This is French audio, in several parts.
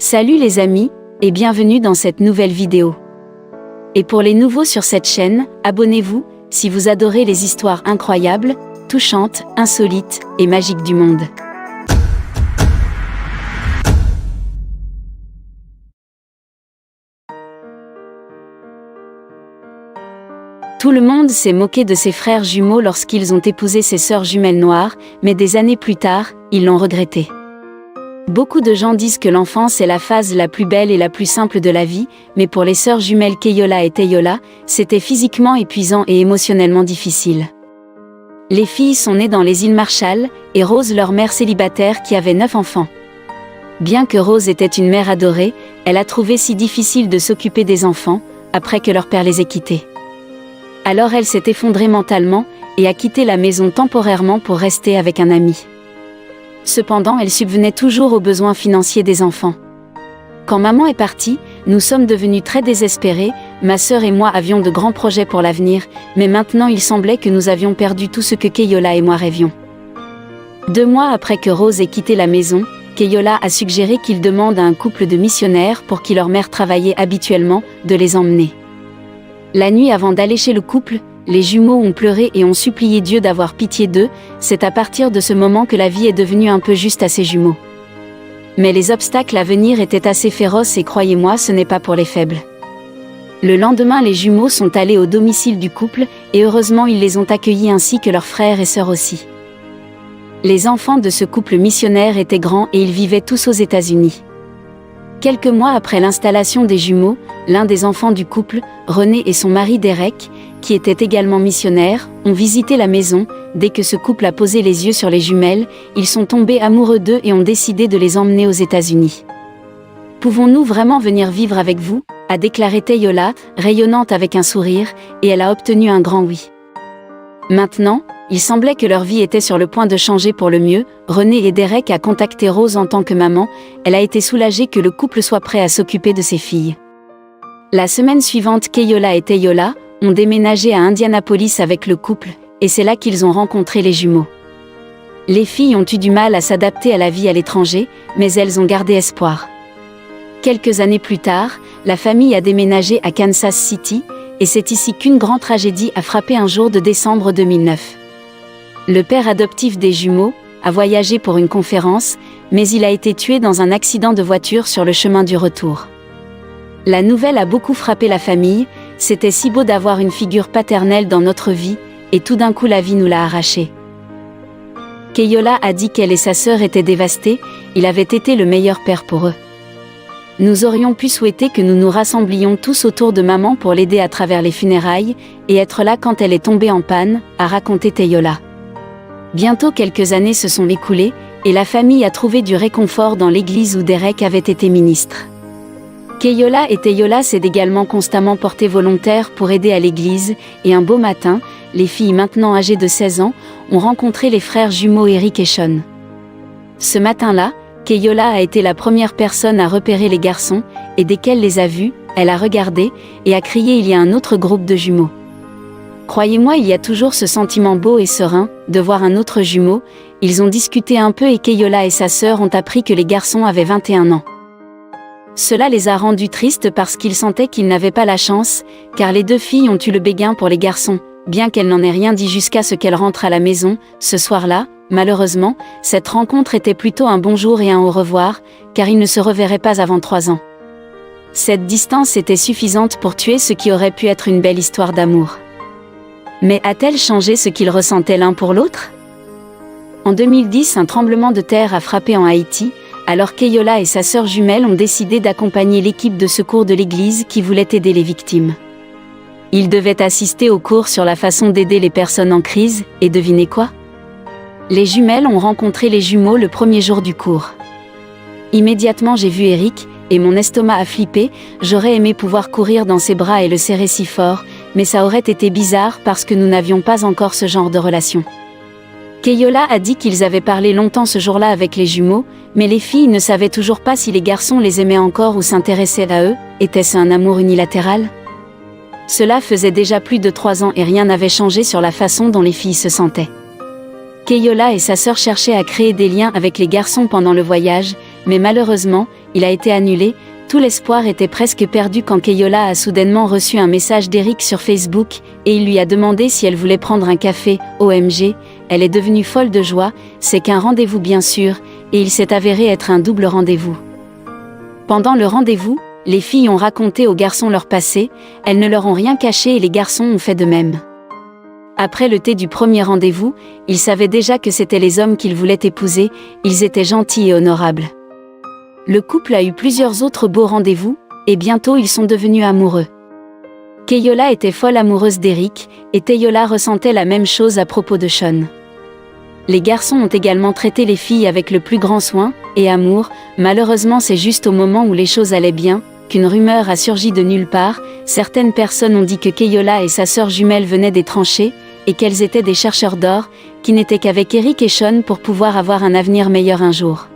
Salut les amis, et bienvenue dans cette nouvelle vidéo. Et pour les nouveaux sur cette chaîne, abonnez-vous, si vous adorez les histoires incroyables, touchantes, insolites et magiques du monde. Tout le monde s'est moqué de ses frères jumeaux lorsqu'ils ont épousé ses sœurs jumelles noires, mais des années plus tard, ils l'ont regretté. Beaucoup de gens disent que l'enfance est la phase la plus belle et la plus simple de la vie, mais pour les sœurs jumelles Keiola et Teiola, c'était physiquement épuisant et émotionnellement difficile. Les filles sont nées dans les îles Marshall, et Rose leur mère célibataire qui avait 9 enfants. Bien que Rose était une mère adorée, elle a trouvé si difficile de s'occuper des enfants, après que leur père les ait quittés. Alors elle s'est effondrée mentalement, et a quitté la maison temporairement pour rester avec un ami. Cependant, elle subvenait toujours aux besoins financiers des enfants. Quand maman est partie, nous sommes devenus très désespérés, ma sœur et moi avions de grands projets pour l'avenir, mais maintenant il semblait que nous avions perdu tout ce que Keiola et moi rêvions. 2 mois après que Rose ait quitté la maison, Keiola a suggéré qu'ils demandent à un couple de missionnaires pour qui leur mère travaillait habituellement, de les emmener. La nuit avant d'aller chez le couple, les jumeaux ont pleuré et ont supplié Dieu d'avoir pitié d'eux. C'est à partir de ce moment que la vie est devenue un peu juste à ces jumeaux. Mais les obstacles à venir étaient assez féroces et croyez-moi, ce n'est pas pour les faibles. Le lendemain, les jumeaux sont allés au domicile du couple, et heureusement ils les ont accueillis ainsi que leurs frères et sœurs aussi. Les enfants de ce couple missionnaire étaient grands et ils vivaient tous aux États-Unis. Quelques mois après l'installation des jumeaux, l'un des enfants du couple, René et son mari Derek, qui étaient également missionnaires, ont visité la maison. Dès que ce couple a posé les yeux sur les jumelles, ils sont tombés amoureux d'eux et ont décidé de les emmener aux États-Unis. « Pouvons-nous vraiment venir vivre avec vous ?» a déclaré Teiola, rayonnante avec un sourire, et elle a obtenu un grand oui. Maintenant, il semblait que leur vie était sur le point de changer pour le mieux. René et Derek a contacté Rose en tant que maman. Elle a été soulagée que le couple soit prêt à s'occuper de ses filles. La semaine suivante, Keiola et Teiola ont déménagé à Indianapolis avec le couple, et c'est là qu'ils ont rencontré les jumeaux. Les filles ont eu du mal à s'adapter à la vie à l'étranger, mais elles ont gardé espoir. Quelques années plus tard, la famille a déménagé à Kansas City, et c'est ici qu'une grande tragédie a frappé un jour de décembre 2009. Le père adoptif des jumeaux a voyagé pour une conférence, mais il a été tué dans un accident de voiture sur le chemin du retour. La nouvelle a beaucoup frappé la famille. C'était si beau d'avoir une figure paternelle dans notre vie, et tout d'un coup la vie nous l'a arraché. Keiola a dit qu'elle et sa sœur étaient dévastées, il avait été le meilleur père pour eux. Nous aurions pu souhaiter que nous nous rassemblions tous autour de maman pour l'aider à travers les funérailles, et être là quand elle est tombée en panne, a raconté Teiola. Bientôt quelques années se sont écoulées, et la famille a trouvé du réconfort dans l'église où Derek avait été ministre. Keiola et Teiola s'est également constamment porté volontaire pour aider à l'église, et un beau matin, les filles maintenant âgées de 16 ans, ont rencontré les frères jumeaux Eric et Sean. Ce matin-là, Keiola a été la première personne à repérer les garçons, et dès qu'elle les a vus, elle a regardé, et a crié « Il y a un autre groupe de jumeaux ». Croyez-moi, il y a toujours ce sentiment beau et serein, de voir un autre jumeau. Ils ont discuté un peu et Keiola et sa sœur ont appris que les garçons avaient 21 ans. Cela les a rendus tristes parce qu'ils sentaient qu'ils n'avaient pas la chance, car les 2 filles ont eu le béguin pour les garçons, bien qu'elle n'en aient rien dit jusqu'à ce qu'elle rentre à la maison. Ce soir-là, malheureusement, cette rencontre était plutôt un bonjour et un au revoir, car ils ne se reverraient pas avant 3 ans. Cette distance était suffisante pour tuer ce qui aurait pu être une belle histoire d'amour. Mais a-t-elle changé ce qu'ils ressentaient l'un pour l'autre ? En 2010, un tremblement de terre a frappé en Haïti, alors Keiola et sa sœur jumelle ont décidé d'accompagner l'équipe de secours de l'église qui voulait aider les victimes. Ils devaient assister aux cours sur la façon d'aider les personnes en crise, et devinez quoi ? Les jumelles ont rencontré les jumeaux le premier jour du cours. Immédiatement j'ai vu Eric, et mon estomac a flippé. J'aurais aimé pouvoir courir dans ses bras et le serrer si fort, mais ça aurait été bizarre parce que nous n'avions pas encore ce genre de relation. Keiola a dit qu'ils avaient parlé longtemps ce jour-là avec les jumeaux, mais les filles ne savaient toujours pas si les garçons les aimaient encore ou s'intéressaient à eux. Était-ce un amour unilatéral ? Cela faisait déjà plus de 3 ans et rien n'avait changé sur la façon dont les filles se sentaient. Keiola et sa sœur cherchaient à créer des liens avec les garçons pendant le voyage, mais malheureusement, il a été annulé. Tout l'espoir était presque perdu quand Keiola a soudainement reçu un message d'Eric sur Facebook, et il lui a demandé si elle voulait prendre un café. OMG, elle est devenue folle de joie, c'est qu'un rendez-vous bien sûr, et il s'est avéré être un double rendez-vous. Pendant le rendez-vous, les filles ont raconté aux garçons leur passé, elles ne leur ont rien caché et les garçons ont fait de même. Après le thé du premier rendez-vous, ils savaient déjà que c'étaient les hommes qu'ils voulaient épouser, ils étaient gentils et honorables. Le couple a eu plusieurs autres beaux rendez-vous, et bientôt ils sont devenus amoureux. Keiola était folle amoureuse d'Eric, et Teiola ressentait la même chose à propos de Sean. Les garçons ont également traité les filles avec le plus grand soin et amour. Malheureusement, c'est juste au moment où les choses allaient bien qu'une rumeur a surgi de nulle part. Certaines personnes ont dit que Keiola et sa sœur jumelle venaient des tranchées, et qu'elles étaient des chercheurs d'or, qui n'étaient qu'avec Eric et Sean pour pouvoir avoir un avenir meilleur un jour.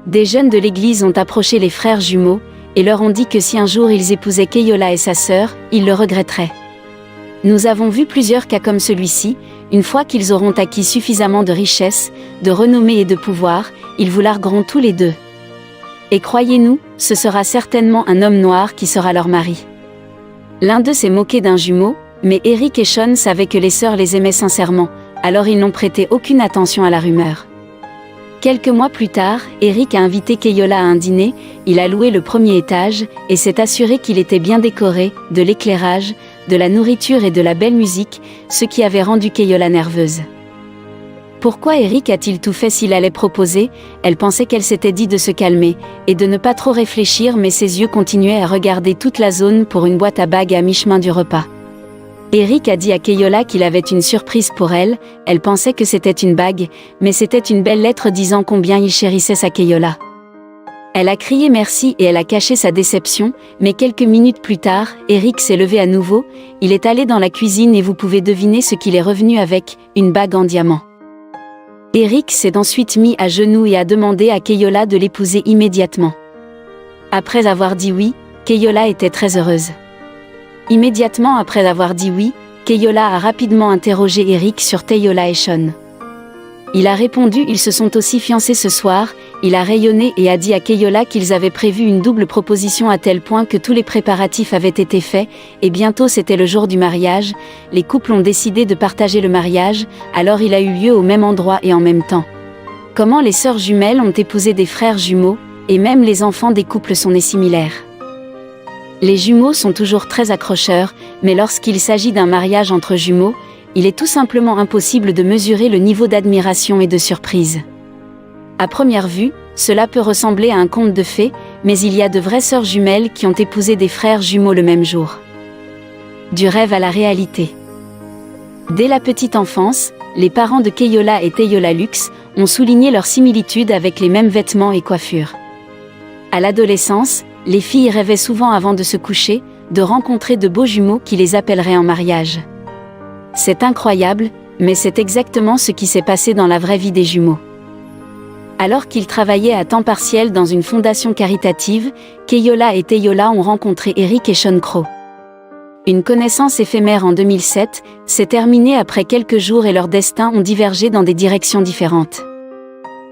Des jeunes de l'église ont approché les frères jumeaux, et leur ont dit que si un jour ils épousaient Keiola et sa sœur, ils le regretteraient. Nous avons vu plusieurs cas comme celui-ci. Une fois qu'ils auront acquis suffisamment de richesse, de renommée et de pouvoir, ils vous largueront tous les deux. Et croyez-nous, ce sera certainement un homme noir qui sera leur mari. L'un d'eux s'est moqué d'un jumeau, mais Eric et Sean savaient que les sœurs les aimaient sincèrement, alors ils n'ont prêté aucune attention à la rumeur. Quelques mois plus tard, Eric a invité Keiola à un dîner, il a loué le premier étage, et s'est assuré qu'il était bien décoré, de l'éclairage, de la nourriture et de la belle musique, ce qui avait rendu Keiola nerveuse. Pourquoi Eric a-t-il tout fait s'il allait proposer? Elle pensait qu'elle s'était dit de se calmer, et de ne pas trop réfléchir, mais ses yeux continuaient à regarder toute la zone pour une boîte à bagues à mi-chemin du repas. Eric a dit à Keiola qu'il avait une surprise pour elle, elle pensait que c'était une bague, mais c'était une belle lettre disant combien il chérissait sa Keiola. Elle a crié merci et elle a caché sa déception, mais quelques minutes plus tard, Eric s'est levé à nouveau, il est allé dans la cuisine et vous pouvez deviner ce qu'il est revenu avec, une bague en diamant. Eric s'est ensuite mis à genoux et a demandé à Keiola de l'épouser immédiatement. Après avoir dit oui, Keiola était très heureuse. Immédiatement après avoir dit oui, Keiola a rapidement interrogé Eric sur Teiola et Sean. Il a répondu ils se sont aussi fiancés ce soir, il a rayonné et a dit à Keiola qu'ils avaient prévu une double proposition à tel point que tous les préparatifs avaient été faits, et bientôt c'était le jour du mariage, les couples ont décidé de partager le mariage, alors il a eu lieu au même endroit et en même temps. Comment les sœurs jumelles ont épousé des frères jumeaux, et même les enfants des couples sont nés similaires. Les jumeaux sont toujours très accrocheurs, mais lorsqu'il s'agit d'un mariage entre jumeaux, il est tout simplement impossible de mesurer le niveau d'admiration et de surprise. À première vue, cela peut ressembler à un conte de fées, mais il y a de vraies sœurs jumelles qui ont épousé des frères jumeaux le même jour. Du rêve à la réalité. Dès la petite enfance, les parents de Keiola et Teiola Lux ont souligné leur similitude avec les mêmes vêtements et coiffures. À l'adolescence, les filles rêvaient souvent avant de se coucher, de rencontrer de beaux jumeaux qui les appelleraient en mariage. C'est incroyable, mais c'est exactement ce qui s'est passé dans la vraie vie des jumeaux. Alors qu'ils travaillaient à temps partiel dans une fondation caritative, Keiola et Teiola ont rencontré Eric et Sean Crow. Une connaissance éphémère en 2007 s'est terminée après quelques jours et leurs destins ont divergé dans des directions différentes.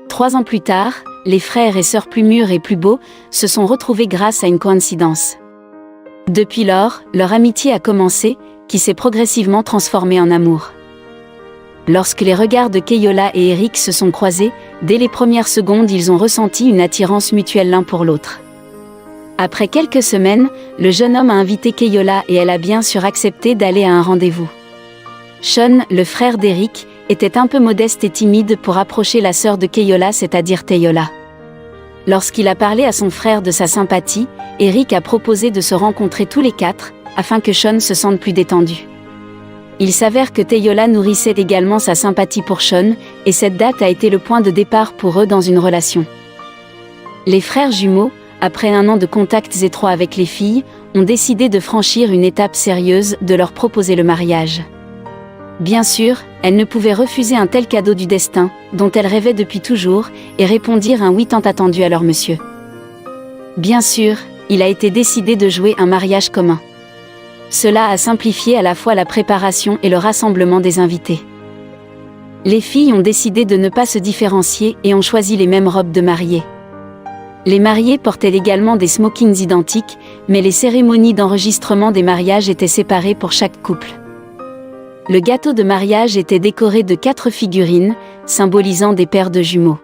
3 ans plus tard, les frères et sœurs plus mûrs et plus beaux se sont retrouvés grâce à une coïncidence. Depuis lors, leur amitié a commencé, qui s'est progressivement transformée en amour. Lorsque les regards de Keiola et Eric se sont croisés, dès les premières secondes ils ont ressenti une attirance mutuelle l'un pour l'autre. Après quelques semaines, le jeune homme a invité Keiola et elle a bien sûr accepté d'aller à un rendez-vous. Sean, le frère d'Eric, était un peu modeste et timide pour approcher la sœur de Keiola, c'est-à-dire Teiola. Lorsqu'il a parlé à son frère de sa sympathie, Eric a proposé de se rencontrer tous les 4, afin que Sean se sente plus détendu. Il s'avère que Teiola nourrissait également sa sympathie pour Sean, et cette date a été le point de départ pour eux dans une relation. Les frères jumeaux, après 1 an de contacts étroits avec les filles, ont décidé de franchir une étape sérieuse, de leur proposer le mariage. Bien sûr, elles ne pouvaient refuser un tel cadeau du destin, dont elles rêvaient depuis toujours, et répondirent un oui tant attendu à leur monsieur. Bien sûr, il a été décidé de jouer un mariage commun. Cela a simplifié à la fois la préparation et le rassemblement des invités. Les filles ont décidé de ne pas se différencier et ont choisi les mêmes robes de mariée. Les mariés portaient également des smokings identiques, mais les cérémonies d'enregistrement des mariages étaient séparées pour chaque couple. Le gâteau de mariage était décoré de 4 figurines, symbolisant des paires de jumeaux.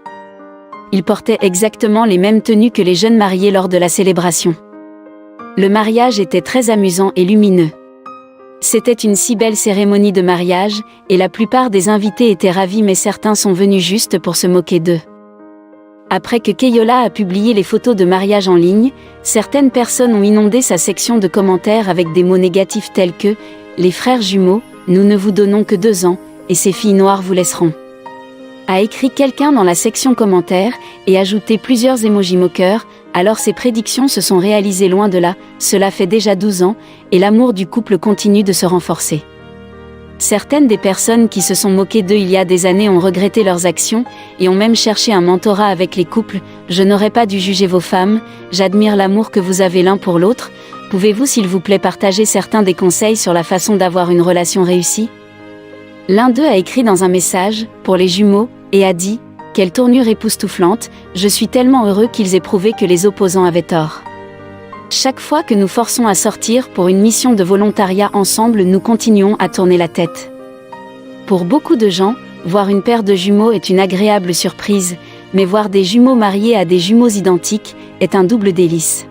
Ils portaient exactement les mêmes tenues que les jeunes mariés lors de la célébration. Le mariage était très amusant et lumineux. C'était une si belle cérémonie de mariage, et la plupart des invités étaient ravis, mais certains sont venus juste pour se moquer d'eux. Après que Keiola a publié les photos de mariage en ligne, certaines personnes ont inondé sa section de commentaires avec des mots négatifs tels que « Les frères jumeaux, nous ne vous donnons que 2 ans, et ces filles noires vous laisseront », a écrit quelqu'un dans la section commentaires, et ajouté plusieurs émojis moqueurs. Alors ses prédictions se sont réalisées loin de là, cela fait déjà 12 ans, et l'amour du couple continue de se renforcer. Certaines des personnes qui se sont moquées d'eux il y a des années ont regretté leurs actions, et ont même cherché un mentorat avec les couples. Je n'aurais pas dû juger vos femmes, j'admire l'amour que vous avez l'un pour l'autre. Pouvez-vous s'il vous plaît partager certains des conseils sur la façon d'avoir une relation réussie? L'un d'eux a écrit dans un message, pour les jumeaux, et a dit « Quelle tournure époustouflante, je suis tellement heureux qu'ils aient prouvé que les opposants avaient tort. Chaque fois que nous forçons à sortir pour une mission de volontariat ensemble, nous continuons à tourner la tête. » Pour beaucoup de gens, voir une paire de jumeaux est une agréable surprise, mais voir des jumeaux mariés à des jumeaux identiques est un double délice.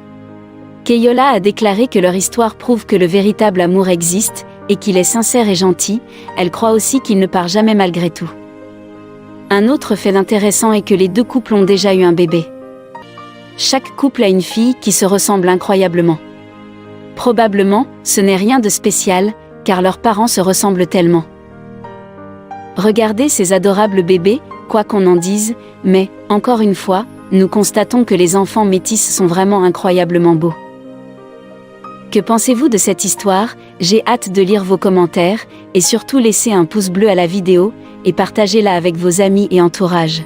Keiola a déclaré que leur histoire prouve que le véritable amour existe, et qu'il est sincère et gentil. Elle croit aussi qu'il ne part jamais malgré tout. Un autre fait intéressant est que les 2 couples ont déjà eu un bébé. Chaque couple a une fille qui se ressemble incroyablement. Probablement, ce n'est rien de spécial, car leurs parents se ressemblent tellement. Regardez ces adorables bébés, quoi qu'on en dise, mais, encore une fois, nous constatons que les enfants métis sont vraiment incroyablement beaux. Que pensez-vous de cette histoire? J'ai hâte de lire vos commentaires, et surtout laissez un pouce bleu à la vidéo, et partagez-la avec vos amis et entourage.